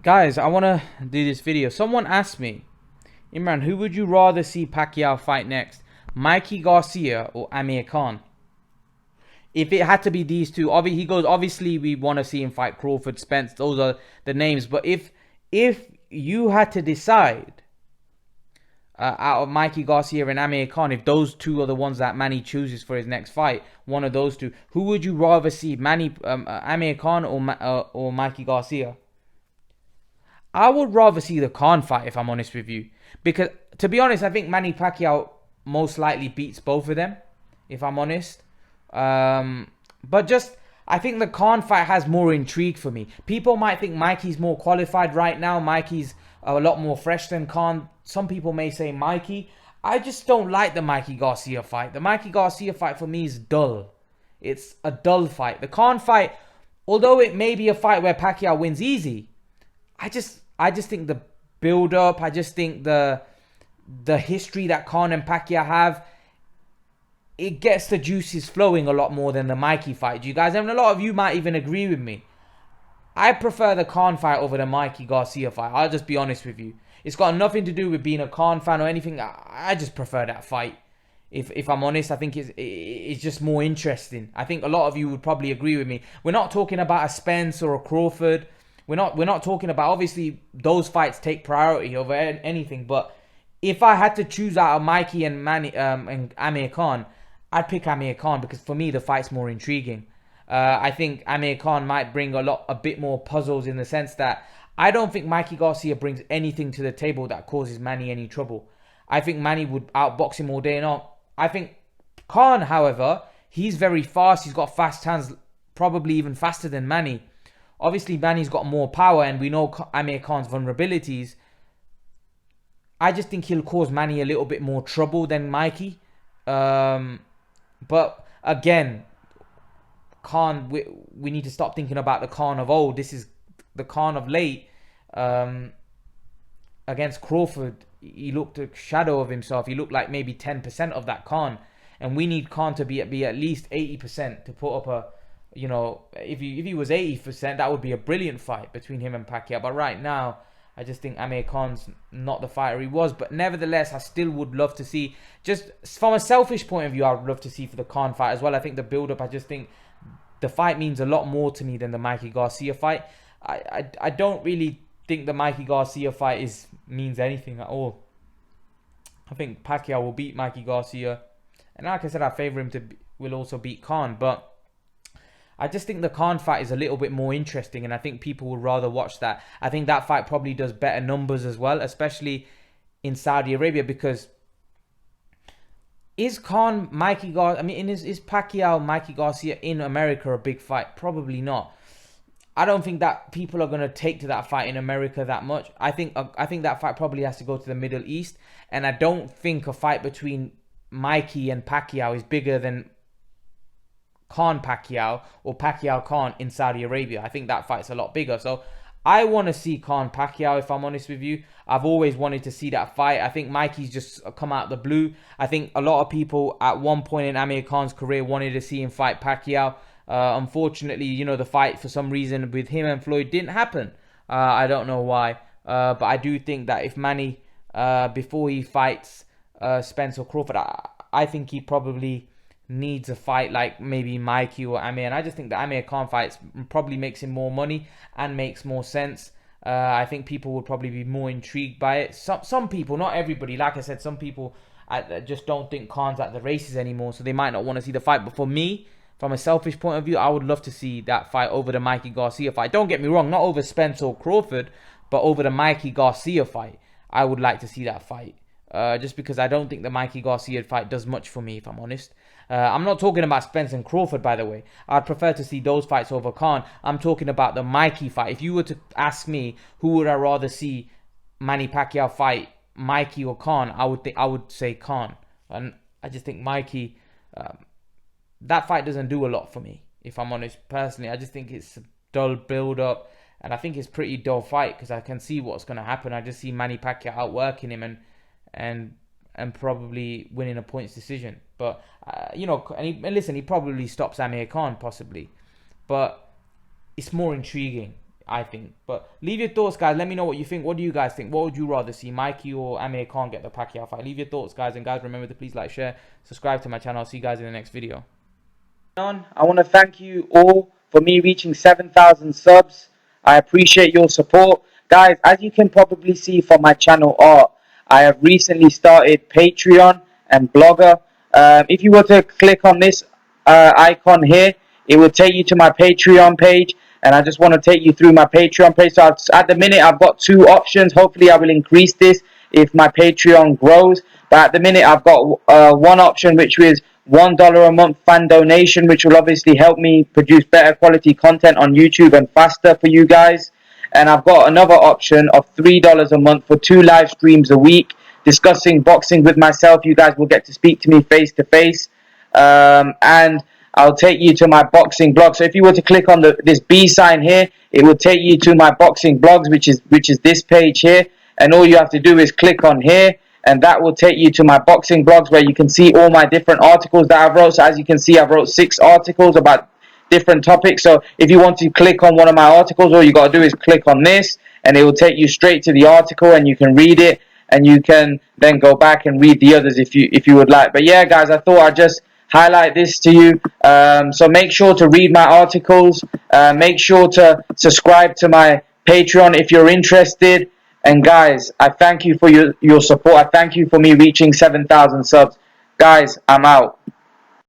Guys, I want to do this video. Someone asked me, Imran, who would you rather see Pacquiao fight next? Mikey Garcia or Amir Khan? If it had to be these two, obviously we want to see him fight Crawford, Spence. Those are the names. But if you had to decide out of Mikey Garcia and Amir Khan, if those two are the ones that Manny chooses for his next fight, one of those two, who would you rather see, Amir Khan or Mikey Garcia? I would rather see the Khan fight, if I'm honest with you. Because, to be honest, I think Manny Pacquiao most likely beats both of them, if I'm honest. But I think the Khan fight has more intrigue for me. People might think Mikey's more qualified right now. Mikey's a lot more fresh than Khan. Some people may say Mikey. I just don't like the Mikey Garcia fight. The Mikey Garcia fight for me is dull. It's a dull fight. The Khan fight, although it may be a fight where Pacquiao wins easy, I just think the build-up, I just think the history that Khan and Pacquiao have, it gets the juices flowing a lot more than the Mikey fight. Do you guys? And a lot of you might even agree with me. I prefer the Khan fight over the Mikey Garcia fight. I'll just be honest with you. It's got nothing to do with being a Khan fan or anything. I just prefer that fight. If I'm honest, I think it's just more interesting. I think a lot of you would probably agree with me. We're not talking about a Spence or a Crawford. We're not talking about, obviously those fights take priority over anything. But if I had to choose out of Mikey and Manny and Amir Khan, I'd pick Amir Khan because for me the fight's more intriguing. I think Amir Khan might bring a bit more puzzles in the sense that I don't think Mikey Garcia brings anything to the table that causes Manny any trouble. I think Manny would outbox him all day long. I think Khan, however, he's very fast. He's got fast hands, probably even faster than Manny. Obviously, Manny's got more power, and we know Amir Khan's vulnerabilities. I just think he'll cause Manny a little bit more trouble than Mikey. But again, Khan, we need to stop thinking about the Khan of old. This is the Khan of late. Against Crawford, he looked a shadow of himself. He looked like maybe 10% of that Khan. And we need Khan to be at least 80% to put up a... You know, if he was 80%, that would be a brilliant fight between him and Pacquiao. But right now, I just think Amir Khan's not the fighter he was. But nevertheless, I still would love to see, just from a selfish point of view, I would love to see for the Khan fight as well. I think the build-up, I just think the fight means a lot more to me than the Mikey Garcia fight. I don't really think the Mikey Garcia fight means anything at all. I think Pacquiao will beat Mikey Garcia. And like I said, I favour him will also beat Khan. But I just think the Khan fight is a little bit more interesting, and I think people would rather watch that. I think that fight probably does better numbers as well, especially in Saudi Arabia, because is Pacquiao, Mikey Garcia in America a big fight? Probably not. I don't think that people are going to take to that fight in America that much. I think that fight probably has to go to the Middle East, and I don't think a fight between Mikey and Pacquiao is bigger than Khan Pacquiao or Pacquiao Khan in Saudi Arabia. I think that fight's a lot bigger. So I want to see Khan Pacquiao, if I'm honest with you. I've always wanted to see that fight. I think Mikey's just come out of the blue. I think a lot of people at one point in Amir Khan's career wanted to see him fight Pacquiao. Unfortunately, you know, the fight for some reason with him and Floyd didn't happen. I don't know why. But I do think that if Manny, before he fights Spence or Crawford, I think he probably needs a fight like maybe Mikey or Amir. And I just think the Amir Khan fight probably makes him more money and makes more sense. I think people would probably be more intrigued by it. Some people, not everybody. Like I said, some people just don't think Khan's at the races anymore, so they might not want to see the fight. But for me, from a selfish point of view, I would love to see that fight over the Mikey Garcia fight. Don't get me wrong, not over Spence or Crawford, but over the Mikey Garcia fight. I would like to see that fight. Just because I don't think the Mikey Garcia fight does much for me, if I'm honest. I'm not talking about Spence and Crawford, by the way. I'd prefer to see those fights over Khan. I'm talking about the Mikey fight. If you were to ask me, who would I rather see Manny Pacquiao fight, Mikey or Khan, I would say Khan. And I just think Mikey, that fight doesn't do a lot for me, if I'm honest. Personally, I just think it's a dull build-up, and I think it's a pretty dull fight because I can see what's going to happen. I just see Manny Pacquiao outworking him and probably winning a points decision. But, you know, listen, he probably stops Amir Khan, possibly. But it's more intriguing. I think. But leave your thoughts, guys. Let me know what you think. What do you guys think? What would you rather see, Mikey or Amir Khan get the Pacquiao fight? Leave your thoughts, guys. And guys, remember to please like, share, subscribe to my channel. I'll see you guys in the next video. I want to thank you all for me reaching 7,000 subs. I appreciate your support. Guys, as you can probably see from my channel art, I have recently started Patreon and Blogger. If you were to click on this icon here, it will take you to my Patreon page. And I just want to take you through my Patreon page. So at the minute, I've got 2 options. Hopefully, I will increase this if my Patreon grows. But at the minute, I've got one option, which is $1 a month fan donation, which will obviously help me produce better quality content on YouTube and faster for you guys. And I've got another option of $3 a month for 2 live streams a week discussing boxing with myself. You guys will get to speak to me face to face. And I'll take you to my boxing blog. So if you were to click on this B sign here, it will take you to my boxing blogs, which is this page here. And all you have to do is click on here, and that will take you to my boxing blogs where you can see all my different articles that I've wrote. So as you can see, I've wrote 6 articles about different topics. So if you want to click on one of my articles, all you got to do is click on this, and it will take you straight to the article, and you can read it, and you can then go back and read the others if you would like. But yeah, guys, I thought I'd just highlight this to you. So make sure to read my articles. Make sure to subscribe to my Patreon if you're interested. And guys, I thank you for your support. I thank you for me reaching 7,000 subs. Guys, I'm out.